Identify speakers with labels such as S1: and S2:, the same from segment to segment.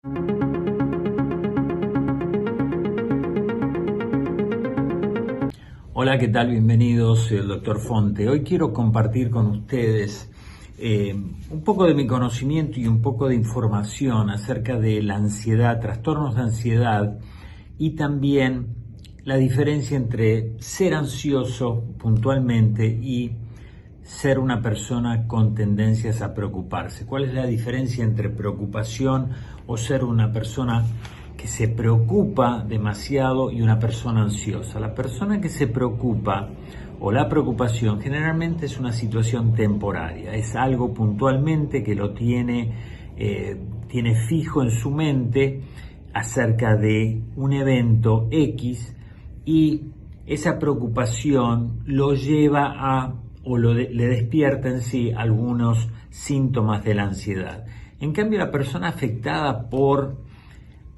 S1: Hola, ¿qué tal? Bienvenidos, soy el Dr. Fonte. Hoy quiero compartir con ustedes un poco de mi conocimiento y un poco de información acerca de la ansiedad, trastornos de ansiedad y también la diferencia entre ser ansioso puntualmente y ser una persona con tendencias a preocuparse. ¿Cuál es la diferencia entre preocupación o ser una persona que se preocupa demasiado y una persona ansiosa? La persona que se preocupa o la preocupación generalmente es una situación temporaria, es algo puntualmente que lo tiene fijo en su mente acerca de un evento X, y esa preocupación lo lleva a le despierta en sí algunos síntomas de la ansiedad. En cambio, la persona afectada por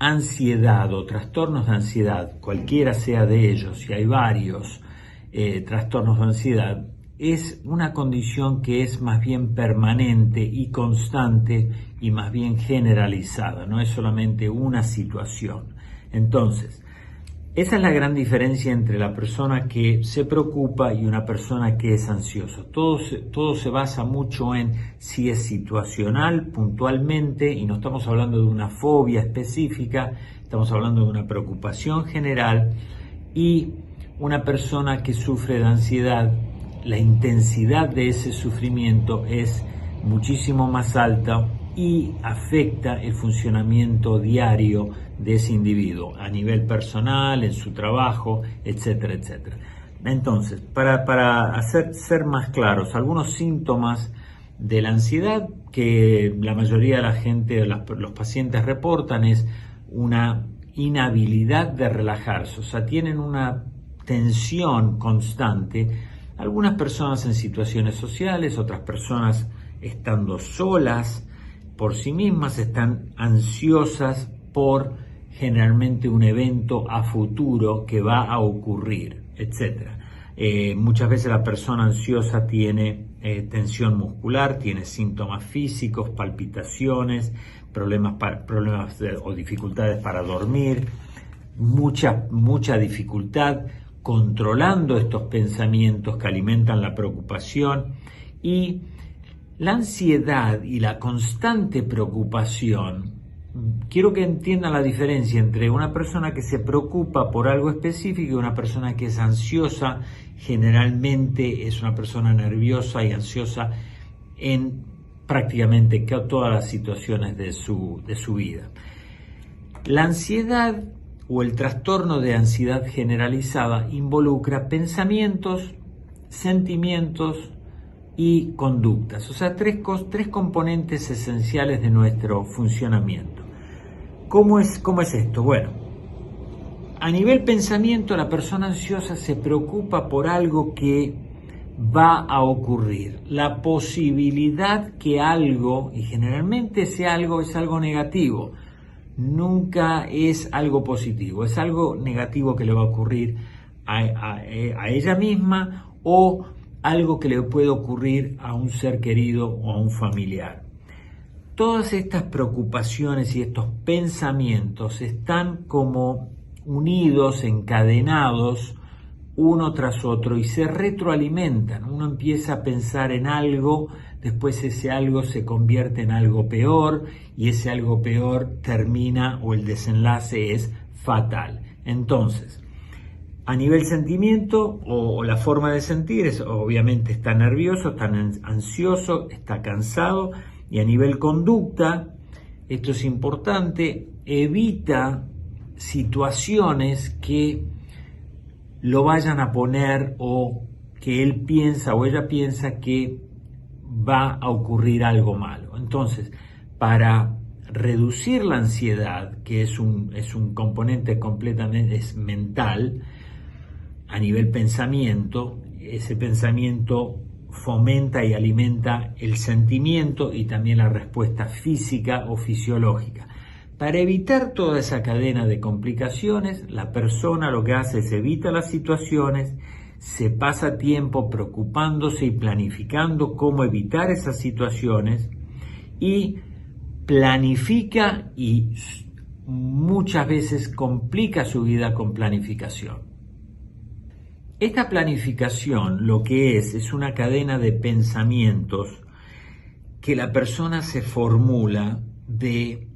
S1: ansiedad o trastornos de ansiedad, cualquiera sea de ellos, y hay varios trastornos de ansiedad, es una condición que es más bien permanente y constante y más bien generalizada, no es solamente una situación. Entonces, esa es la gran diferencia entre la persona que se preocupa y una persona que es ansiosa. Todo se basa mucho en si es situacional, puntualmente, y no estamos hablando de una fobia específica, estamos hablando de una preocupación general, y una persona que sufre de ansiedad, la intensidad de ese sufrimiento es muchísimo más alta y afecta el funcionamiento diario de ese individuo a nivel personal, en su trabajo, etcétera, etcétera. Entonces, para ser más claros, algunos síntomas de la ansiedad que la mayoría de la gente, los pacientes reportan, es una inhabilidad de relajarse, o sea, tienen una tensión constante. Algunas personas en situaciones sociales, otras personas estando solas por sí mismas, están ansiosas por generalmente un evento a futuro que va a ocurrir, etc. Muchas veces la persona ansiosa tiene tensión muscular, tiene síntomas físicos, palpitaciones, problemas o dificultades para dormir, mucha dificultad controlando estos pensamientos que alimentan la preocupación. Y la ansiedad y la constante preocupación, quiero que entiendan la diferencia entre una persona que se preocupa por algo específico y una persona que es ansiosa. Generalmente es una persona nerviosa y ansiosa en prácticamente todas las situaciones de su vida. La ansiedad o el trastorno de ansiedad generalizada involucra pensamientos, sentimientos y conductas, o sea, tres componentes esenciales de nuestro funcionamiento. ¿Cómo es esto? Bueno, a nivel pensamiento, la persona ansiosa se preocupa por algo que va a ocurrir, la posibilidad que algo, y generalmente ese algo es algo negativo, nunca es algo positivo, es algo negativo que le va a ocurrir a ella misma o algo que le puede ocurrir a un ser querido o a un familiar. Todas estas preocupaciones y estos pensamientos están como unidos, encadenados, uno tras otro, y se retroalimentan. Uno empieza a pensar en algo, después ese algo se convierte en algo peor, y ese algo peor termina, o el desenlace es fatal. Entonces, a nivel sentimiento o la forma de sentir, obviamente está nervioso, está ansioso, está cansado. Y a nivel conducta, esto es importante, evita situaciones que lo vayan a poner o que él piensa o ella piensa que va a ocurrir algo malo. Entonces, para reducir la ansiedad, que es un componente completamente mental, a nivel pensamiento, ese pensamiento fomenta y alimenta el sentimiento y también la respuesta física o fisiológica. Para evitar toda esa cadena de complicaciones, la persona lo que hace es evita las situaciones, se pasa tiempo preocupándose y planificando cómo evitar esas situaciones, y planifica y muchas veces complica su vida con planificación. Esta planificación lo que es una cadena de pensamientos que la persona se formula de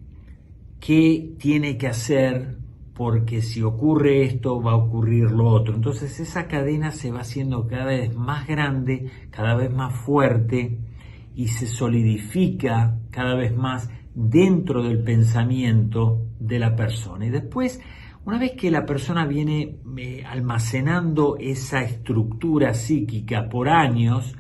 S1: qué tiene que hacer, porque si ocurre esto va a ocurrir lo otro. Entonces esa cadena se va haciendo cada vez más grande, cada vez más fuerte y se solidifica cada vez más dentro del pensamiento de la persona. Y después, una vez que la persona viene almacenando esa estructura psíquica por años,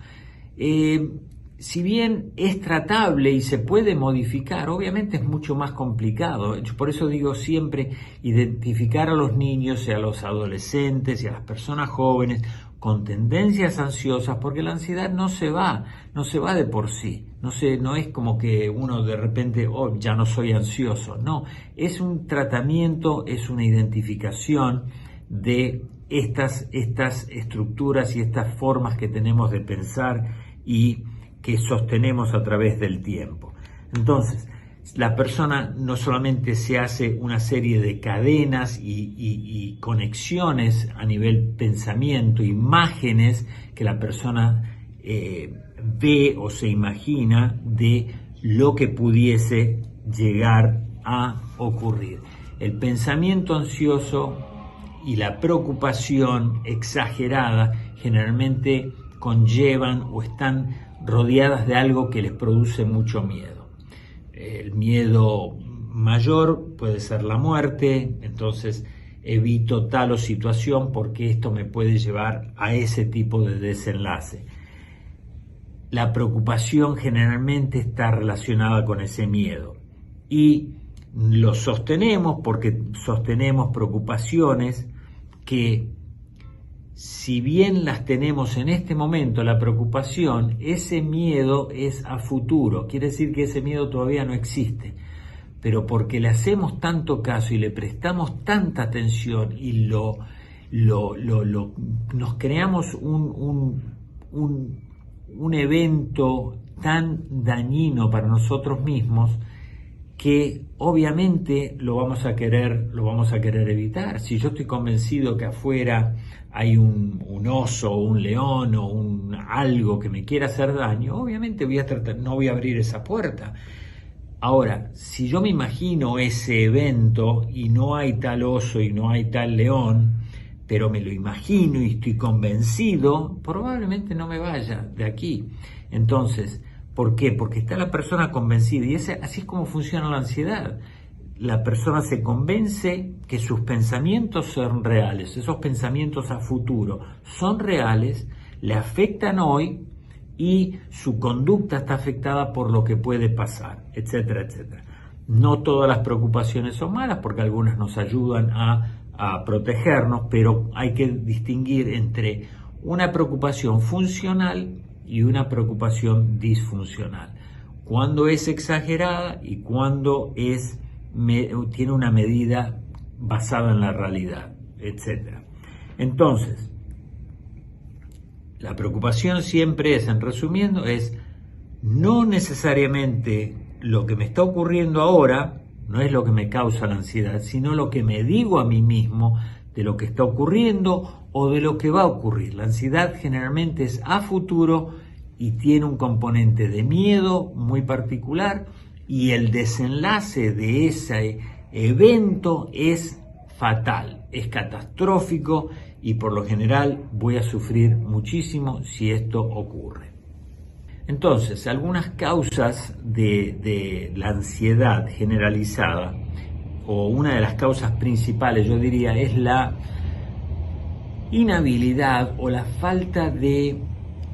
S1: si bien es tratable y se puede modificar, obviamente es mucho más complicado. Por eso digo siempre, identificar a los niños y a los adolescentes y a las personas jóvenes con tendencias ansiosas, porque la ansiedad no se va de por sí. No es como que uno de repente, oh, ya no soy ansioso. No, es un tratamiento, es una identificación de estas estructuras y estas formas que tenemos de pensar y que sostenemos a través del tiempo. Entonces, la persona no solamente se hace una serie de cadenas y conexiones a nivel pensamiento, imágenes que la persona ve o se imagina de lo que pudiese llegar a ocurrir. El pensamiento ansioso y la preocupación exagerada generalmente conllevan o están rodeadas de algo que les produce mucho miedo. El miedo mayor puede ser la muerte, entonces evito tal o situación porque esto me puede llevar a ese tipo de desenlace. La preocupación generalmente está relacionada con ese miedo y lo sostenemos porque sostenemos preocupaciones que, si bien las tenemos en este momento, la preocupación, ese miedo es a futuro, quiere decir que ese miedo todavía no existe, pero porque le hacemos tanto caso y le prestamos tanta atención y nos creamos un evento tan dañino para nosotros mismos, que obviamente lo vamos a querer evitar. Si yo estoy convencido que afuera hay un oso o un león o algo que me quiera hacer daño, obviamente no voy a abrir esa puerta. Ahora, si yo me imagino ese evento y no hay tal oso y no hay tal león, pero me lo imagino y estoy convencido, probablemente no me vaya de aquí. Entonces, ¿por qué? Porque está la persona convencida y así es como funciona la ansiedad. La persona se convence que sus pensamientos son reales, esos pensamientos a futuro son reales, le afectan hoy y su conducta está afectada por lo que puede pasar, etcétera, etcétera. No todas las preocupaciones son malas porque algunas nos ayudan a protegernos, pero hay que distinguir entre una preocupación funcional y una preocupación disfuncional. Cuando es exagerada y cuando tiene una medida basada en la realidad, etc. Entonces, la preocupación siempre en resumiendo, no necesariamente lo que me está ocurriendo ahora, no es lo que me causa la ansiedad, sino lo que me digo a mí mismo de lo que está ocurriendo o de lo que va a ocurrir. La ansiedad generalmente es a futuro y tiene un componente de miedo muy particular y el desenlace de ese evento es fatal, es catastrófico y por lo general voy a sufrir muchísimo si esto ocurre. Entonces, algunas causas de la ansiedad generalizada, o una de las causas principales, yo diría, es la inhabilidad o la falta de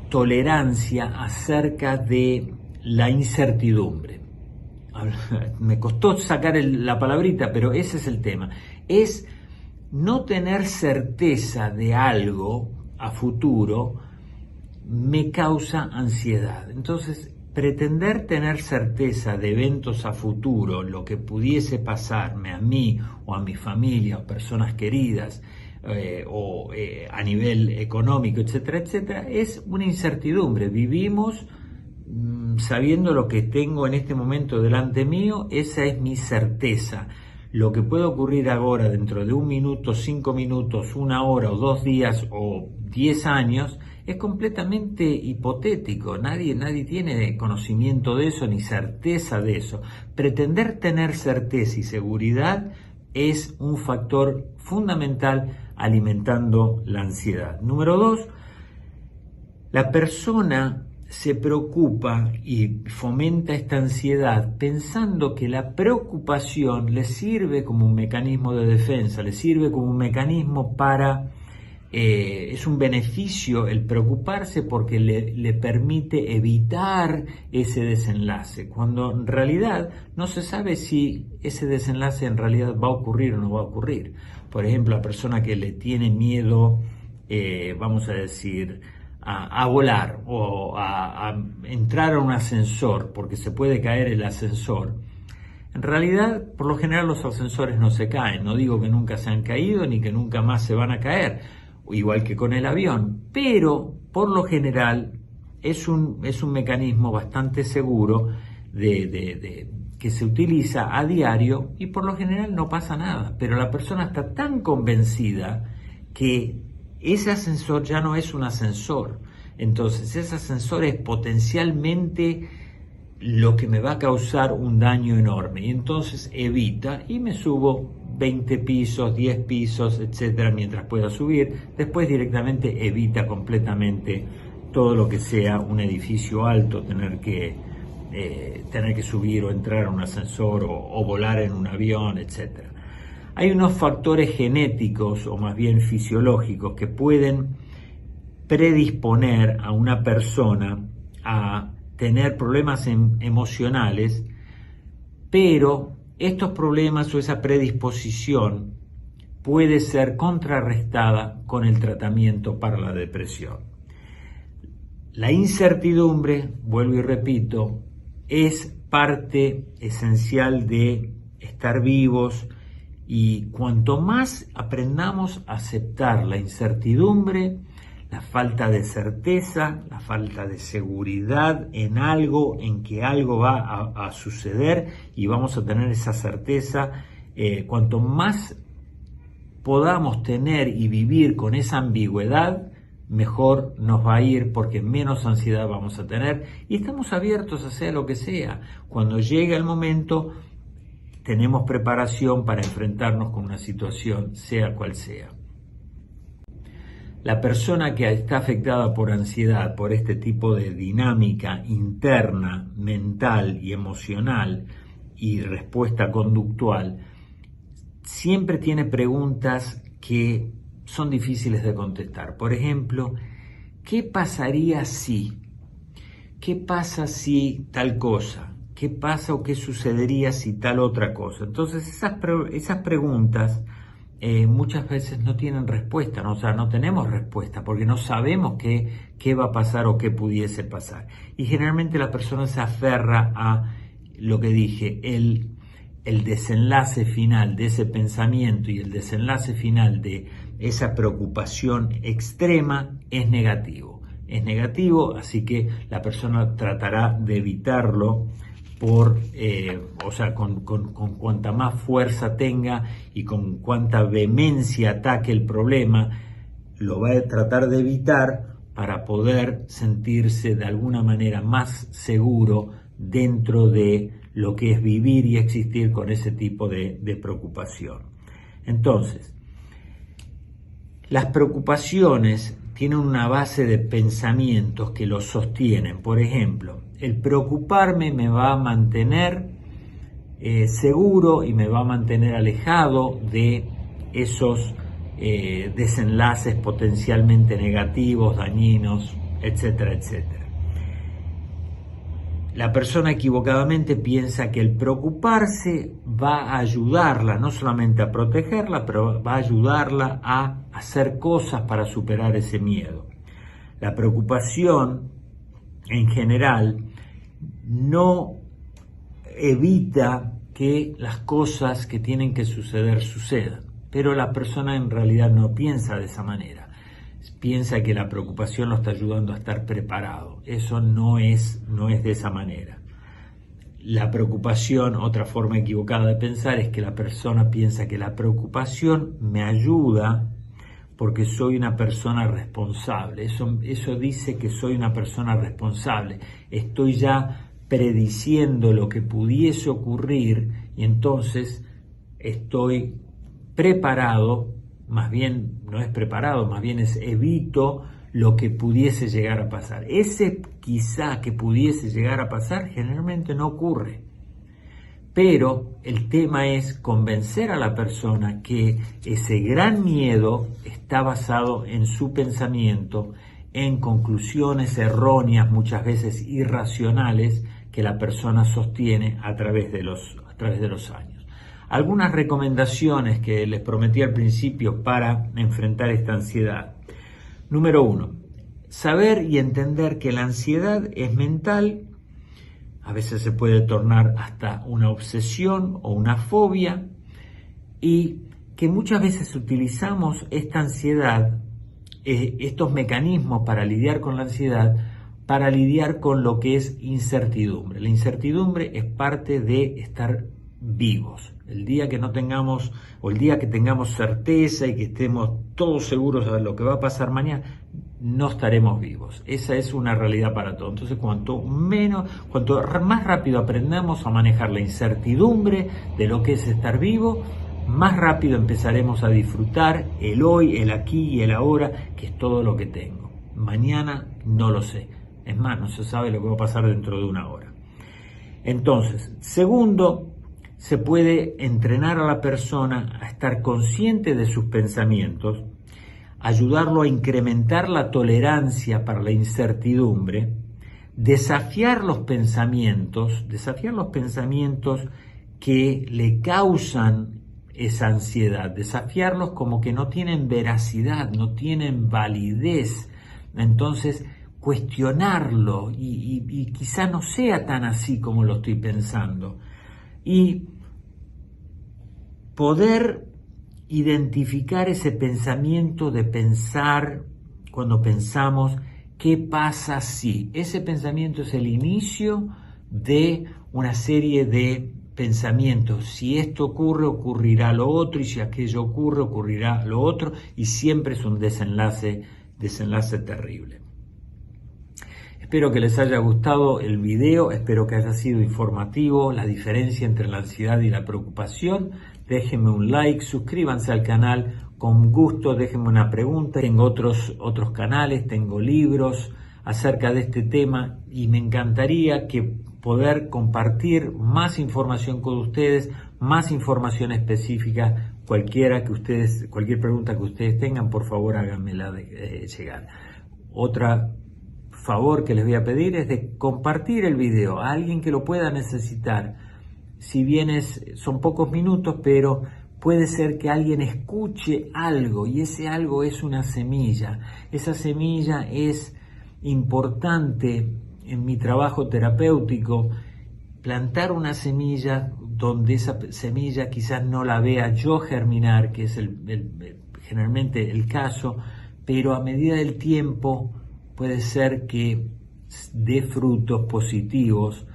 S1: tolerancia acerca de la incertidumbre. Me costó sacar la palabrita, pero ese es el tema. Es no tener certeza de algo a futuro me causa ansiedad. Entonces, pretender tener certeza de eventos a futuro, lo que pudiese pasarme a mí o a mi familia o personas queridas, a nivel económico, etcétera, etcétera, es una incertidumbre. Vivimos sabiendo lo que tengo en este momento delante mío, esa es mi certeza. Lo que puede ocurrir ahora dentro de 1 minuto, 5 minutos, 1 hora o 2 días o 10 años es completamente hipotético. Nadie tiene conocimiento de eso ni certeza de eso. Pretender tener certeza y seguridad es un factor fundamental alimentando la ansiedad. Número 2, la persona se preocupa y fomenta esta ansiedad pensando que la preocupación le sirve como un mecanismo de defensa, le sirve como un mecanismo para, es un beneficio el preocuparse porque le permite evitar ese desenlace, cuando en realidad no se sabe si ese desenlace en realidad va a ocurrir o no va a ocurrir. Por ejemplo, la persona que le tiene miedo, vamos a decir, a volar o a entrar a un ascensor porque se puede caer el ascensor. En realidad, por lo general los ascensores no se caen, no digo que nunca se han caído ni que nunca más se van a caer, igual que con el avión, pero por lo general es un mecanismo bastante seguro que se utiliza a diario y por lo general no pasa nada, pero la persona está tan convencida que ese ascensor ya no es un ascensor. Entonces ese ascensor es potencialmente lo que me va a causar un daño enorme. Y entonces evita y me subo 20 pisos, 10 pisos, etcétera, mientras pueda subir. Después directamente evita completamente todo lo que sea un edificio alto, tener que subir o entrar a un ascensor o volar en un avión, etcétera. Hay unos factores genéticos o más bien fisiológicos que pueden predisponer a una persona a tener problemas emocionales, pero estos problemas o esa predisposición puede ser contrarrestada con el tratamiento para la depresión. La incertidumbre, vuelvo y repito, es parte esencial de estar vivos. Y cuanto más aprendamos a aceptar la incertidumbre, la falta de certeza, la falta de seguridad en algo, en que algo va a suceder y vamos a tener esa certeza, cuanto más podamos tener y vivir con esa ambigüedad, mejor nos va a ir porque menos ansiedad vamos a tener y estamos abiertos a hacer lo que sea. Cuando llegue el momento, tenemos preparación para enfrentarnos con una situación, sea cual sea. La persona que está afectada por ansiedad, por este tipo de dinámica interna, mental y emocional y respuesta conductual, siempre tiene preguntas que son difíciles de contestar. Por ejemplo, ¿qué pasaría si? ¿Qué pasa si tal cosa? ¿Qué pasa o qué sucedería si tal otra cosa? Entonces esas preguntas muchas veces no tienen respuesta, ¿no? O sea, no tenemos respuesta porque no sabemos qué va a pasar o qué pudiese pasar. Y generalmente la persona se aferra a lo que dije, el desenlace final de ese pensamiento y el desenlace final de esa preocupación extrema es negativo. Es negativo, así que la persona tratará de evitarlo con cuanta más fuerza tenga y con cuanta vehemencia ataque el problema, lo va a tratar de evitar para poder sentirse de alguna manera más seguro dentro de lo que es vivir y existir con ese tipo de preocupación. Entonces, las preocupaciones tienen una base de pensamientos que los sostienen. Por ejemplo, el preocuparme me va a mantener seguro y me va a mantener alejado de esos desenlaces potencialmente negativos, dañinos, etcétera, etcétera. La persona equivocadamente piensa que el preocuparse va a ayudarla, no solamente a protegerla, pero va a ayudarla a hacer cosas para superar ese miedo. La preocupación, en general, no evita que las cosas que tienen que suceder sucedan, pero la persona en realidad no piensa de esa manera. piensa que la preocupación lo está ayudando a estar preparado. Eso no es de esa manera. La preocupación, otra forma equivocada de pensar, es que la persona piensa que la preocupación me ayuda porque soy una persona responsable. Eso dice que soy una persona responsable. Estoy ya prediciendo lo que pudiese ocurrir y entonces estoy preparado, más bien no es preparado, más bien es evito lo que pudiese llegar a pasar. Ese quizá que pudiese llegar a pasar generalmente no ocurre. Pero el tema es convencer a la persona que ese gran miedo está basado en su pensamiento, en conclusiones erróneas, muchas veces irracionales, que la persona sostiene a través de los años. Algunas recomendaciones que les prometí al principio para enfrentar esta ansiedad. Número 1, saber y entender que la ansiedad es mental. A veces se puede tornar hasta una obsesión o una fobia, y que muchas veces utilizamos esta ansiedad, estos mecanismos para lidiar con la ansiedad, para lidiar con lo que es incertidumbre. La incertidumbre es parte de estar vivos. El día que no tengamos, o el día que tengamos certeza y que estemos todos seguros de lo que va a pasar mañana, no estaremos vivos. Esa es una realidad para todos. Entonces, cuanto más rápido aprendamos a manejar la incertidumbre de lo que es estar vivo, más rápido empezaremos a disfrutar el hoy, el aquí y el ahora, que es todo lo que tengo. Mañana no lo sé. Es más, no se sabe lo que va a pasar dentro de una hora. Entonces, segundo, se puede entrenar a la persona a estar consciente de sus pensamientos, ayudarlo a incrementar la tolerancia para la incertidumbre, desafiar los pensamientos que le causan esa ansiedad, desafiarlos como que no tienen veracidad, no tienen validez. Entonces, cuestionarlo y quizá no sea tan así como lo estoy pensando. Y poder identificar ese pensamiento de pensar, cuando pensamos, ¿qué pasa si? Ese pensamiento es el inicio de una serie de pensamientos. Si esto ocurre, ocurrirá lo otro, y si aquello ocurre, ocurrirá lo otro, y siempre es un desenlace terrible. Espero que les haya gustado el video, espero que haya sido informativo, la diferencia entre la ansiedad y la preocupación. Déjenme un like, suscríbanse al canal, con gusto déjenme una pregunta. Tengo otros canales, tengo libros acerca de este tema y me encantaría poder compartir más información con ustedes, más información específica. Cualquier pregunta que ustedes tengan, por favor háganmela llegar. Otra favor que les voy a pedir es de compartir el video a alguien que lo pueda necesitar. Si bien son pocos minutos, pero puede ser que alguien escuche algo y ese algo es una semilla. Esa semilla es importante en mi trabajo terapéutico, plantar una semilla donde esa semilla quizás no la vea yo germinar, que es generalmente el caso, pero a medida del tiempo puede ser que dé frutos positivos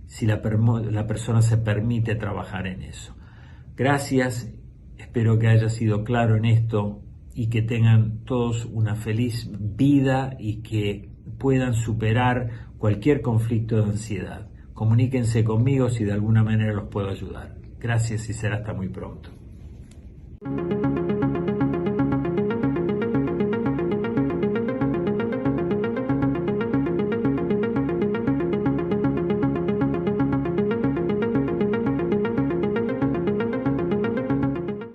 S1: si la persona se permite trabajar en eso. Gracias, espero que haya sido claro en esto y que tengan todos una feliz vida y que puedan superar cualquier conflicto de ansiedad. Comuníquense conmigo si de alguna manera los puedo ayudar. Gracias y será hasta muy pronto.